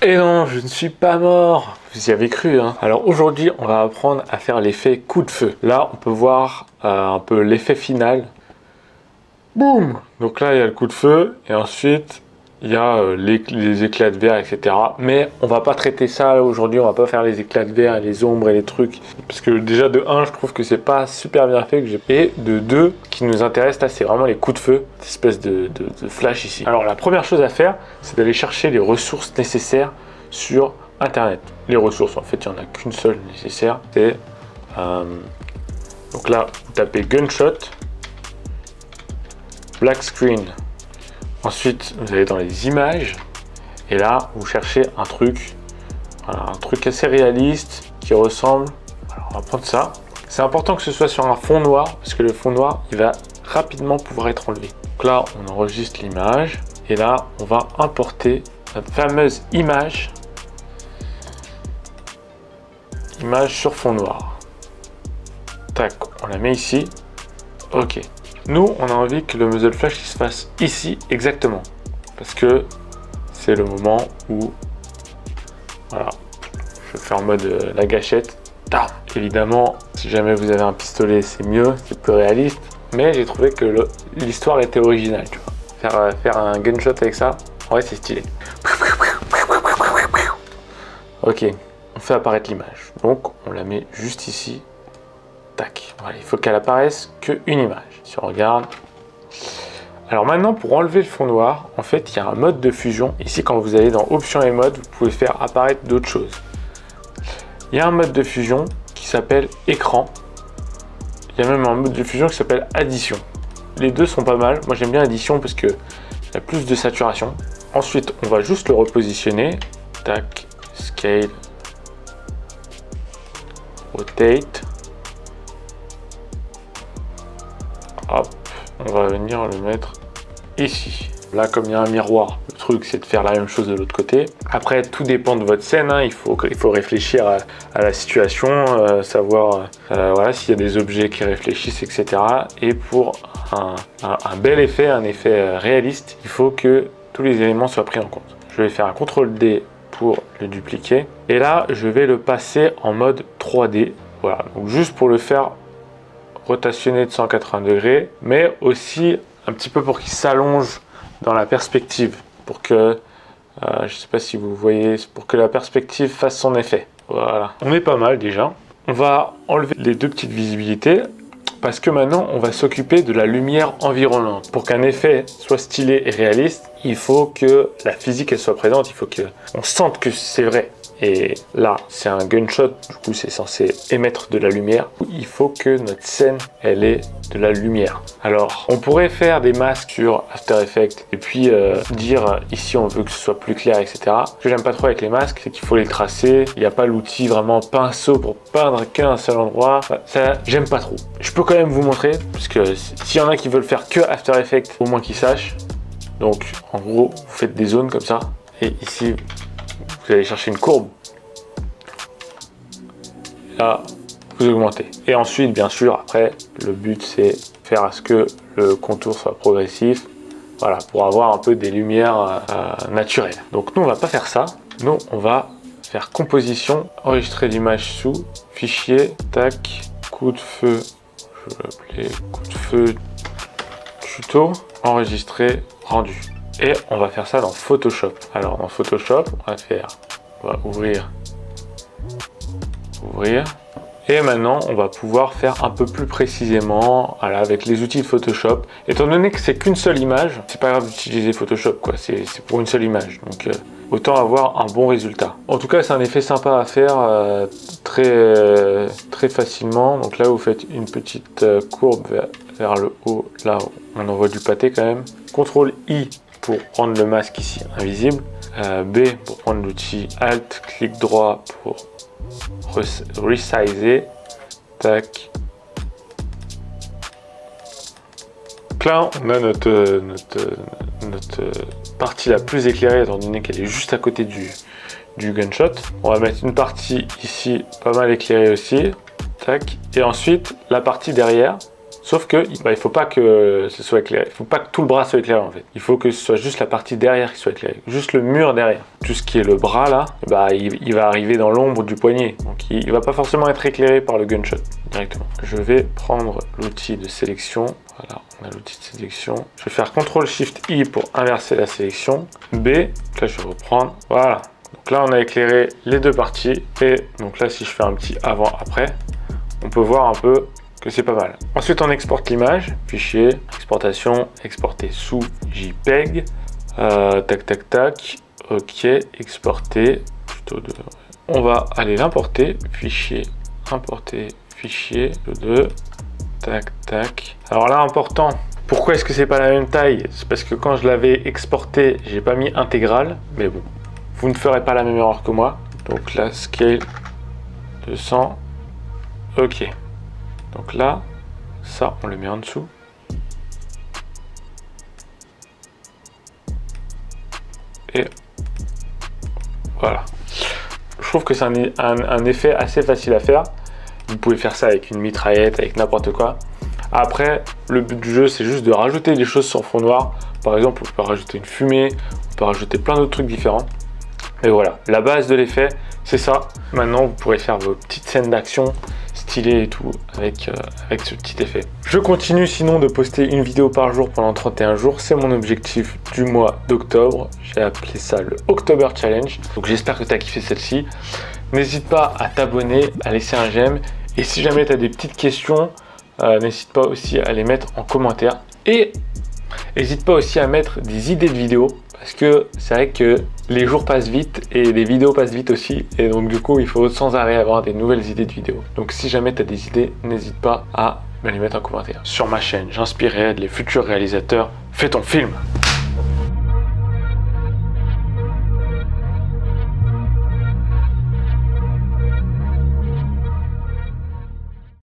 Et non, je ne suis pas mort. Vous y avez cru, hein. Alors aujourd'hui, on va apprendre à faire l'effet coup de feu. Là, on peut voir un peu l'effet final. Boum! Donc là, il y a le coup de feu. Et ensuite, il y a les éclats de verre, etc. Mais on va pas traiter ça aujourd'hui. On va pas faire les éclats de verre et les ombres et les trucs. Parce que déjà, de 1, je trouve que c'est pas super bien fait. Et de 2, qui nous intéresse là, c'est vraiment les coups de feu. Cette espèce de flash ici. Alors la première chose à faire, c'est d'aller chercher les ressources nécessaires sur Internet. Les ressources, en fait, il n'y en a qu'une seule nécessaire. C'est donc là, vous tapez Gunshot, Black Screen. Ensuite, vous allez dans les images. Et là, vous cherchez un truc, voilà, un truc assez réaliste qui ressemble. Alors, on va prendre ça. C'est important que ce soit sur un fond noir parce que le fond noir, il va rapidement pouvoir être enlevé. Donc là, on enregistre l'image. Et là, on va importer notre fameuse image sur fond noir. Tac, on la met ici. Ok. Nous, on a envie que le muzzle flash il se fasse ici exactement. Parce que c'est le moment où... Voilà. Je fais en mode la gâchette. Tam. Évidemment, si jamais vous avez un pistolet, c'est mieux, c'est plus réaliste. Mais j'ai trouvé que l'histoire était originale, tu vois. Faire un gunshot avec ça, en vrai, c'est stylé. Ok. On fait apparaître l'image. Donc, on la met juste ici. Tac. Voilà, il faut qu'elle apparaisse qu'une image. Si on regarde. Alors maintenant, pour enlever le fond noir, en fait, il y a un mode de fusion. Ici, quand vous allez dans Options et modes, vous pouvez faire apparaître d'autres choses. Il y a un mode de fusion qui s'appelle écran. Il y a même un mode de fusion qui s'appelle addition. Les deux sont pas mal. Moi, j'aime bien addition parce que il y a plus de saturation. Ensuite, on va juste le repositionner. Tac. Scale. Rotate. Hop, on va venir le mettre ici. Là, comme il y a un miroir, le truc c'est de faire la même chose de l'autre côté. Après, tout dépend de votre scène, hein. Il faut réfléchir à la situation, savoir voilà, s'il y a des objets qui réfléchissent, etc. Et pour un bel effet, un effet réaliste, il faut que tous les éléments soient pris en compte. Je vais faire un CTRL D pour le dupliquer. Et là, je vais le passer en mode 3D. Voilà, donc juste pour le faire rotationner de 180 degrés, mais aussi un petit peu pour qu'il s'allonge dans la perspective, pour que, je ne sais pas si vous voyez, pour que la perspective fasse son effet. Voilà, on est pas mal déjà. On va enlever les deux petites visibilités, parce que maintenant, on va s'occuper de la lumière environnante. Pour qu'un effet soit stylé et réaliste, il faut que la physique elle soit présente, il faut qu'on sente que c'est vrai. Et là, c'est un gunshot, du coup, c'est censé émettre de la lumière. Il faut que notre scène, elle ait de la lumière. Alors, on pourrait faire des masques sur After Effects et puis dire ici, on veut que ce soit plus clair, etc. Ce que j'aime pas trop avec les masques, c'est qu'il faut les tracer. Il n'y a pas l'outil vraiment pinceau pour peindre qu'un seul endroit. Ça, j'aime pas trop. Je peux quand même vous montrer, parce que s'il y en a qui veulent faire que After Effects, au moins qu'ils sachent. Donc, en gros, vous faites des zones comme ça. Et ici, vous allez chercher une courbe. Là, vous augmentez. Et ensuite, bien sûr, après, le but, c'est faire à ce que le contour soit progressif. Voilà, pour avoir un peu des lumières naturelles. Donc, nous, on va pas faire ça. Nous, on va faire composition, enregistrer l'image sous, fichier, tac, coup de feu. Je vais l'appeler coup de feu tuto, enregistrer, rendu. Et on va faire ça dans Photoshop. Alors dans Photoshop, on va ouvrir. Et maintenant, on va pouvoir faire un peu plus précisément, voilà, avec les outils de Photoshop. Étant donné que c'est qu'une seule image, c'est pas grave d'utiliser Photoshop, quoi. C'est pour une seule image. Donc autant avoir un bon résultat. En tout cas, c'est un effet sympa à faire très facilement. Donc là, vous faites une petite courbe vers le haut. Là, on envoie du pâté quand même. CTRL I pour prendre le masque ici invisible, B pour prendre l'outil Alt, clic droit pour resizer, tac. Donc là on a notre partie la plus éclairée étant donné qu'elle est juste à côté du gunshot. On va mettre une partie ici pas mal éclairée aussi, tac. Et ensuite la partie derrière, Sauf que il faut pas que ce soit éclairé, il faut pas que tout le bras soit éclairé en fait. Il faut que ce soit juste la partie derrière qui soit éclairée, juste le mur derrière. Tout ce qui est le bras là, il va arriver dans l'ombre du poignet, donc il va pas forcément être éclairé par le gunshot directement. Je vais prendre l'outil de sélection. Voilà, on a l'outil de sélection. Je vais faire CTRL-SHIFT-I pour inverser la sélection. B, là je vais reprendre. Voilà. Donc là on a éclairé les deux parties. Et donc là si je fais un petit avant-après, on peut voir un peu que c'est pas mal. Ensuite on exporte l'image. Fichier, exportation, exporter sous JPEG. Tac tac tac. Ok, exporter. Plutôt de... On va aller l'importer. Fichier, importer, fichier de... Tac, tac. Alors là, important, pourquoi est-ce que c'est pas la même taille? C'est parce que quand je l'avais exporté, j'ai pas mis intégral. Mais bon, vous ne ferez pas la même erreur que moi. Donc là, scale 200. Ok. Donc là, ça, on le met en dessous. Et voilà. Je trouve que c'est un effet assez facile à faire. Vous pouvez faire ça avec une mitraillette, avec n'importe quoi. Après, le but du jeu, c'est juste de rajouter des choses sur fond noir. Par exemple, on peut rajouter une fumée, on peut rajouter plein d'autres trucs différents. Et voilà, la base de l'effet, c'est ça. Maintenant, vous pourrez faire vos petites scènes d'action stylées et tout avec ce petit effet. Je continue sinon de poster une vidéo par jour pendant 31 jours. C'est mon objectif du mois d'octobre. J'ai appelé ça le October Challenge. Donc j'espère que tu as kiffé celle-ci. N'hésite pas à t'abonner, à laisser un j'aime. Et si jamais tu as des petites questions, n'hésite pas aussi à les mettre en commentaire. Et n'hésite pas aussi à mettre des idées de vidéos. Parce que c'est vrai que les jours passent vite et les vidéos passent vite aussi. Et donc du coup, il faut sans arrêt avoir des nouvelles idées de vidéos. Donc si jamais tu as des idées, n'hésite pas à me les mettre en commentaire. Sur ma chaîne, j'inspire et aide les futurs réalisateurs. Fais ton film!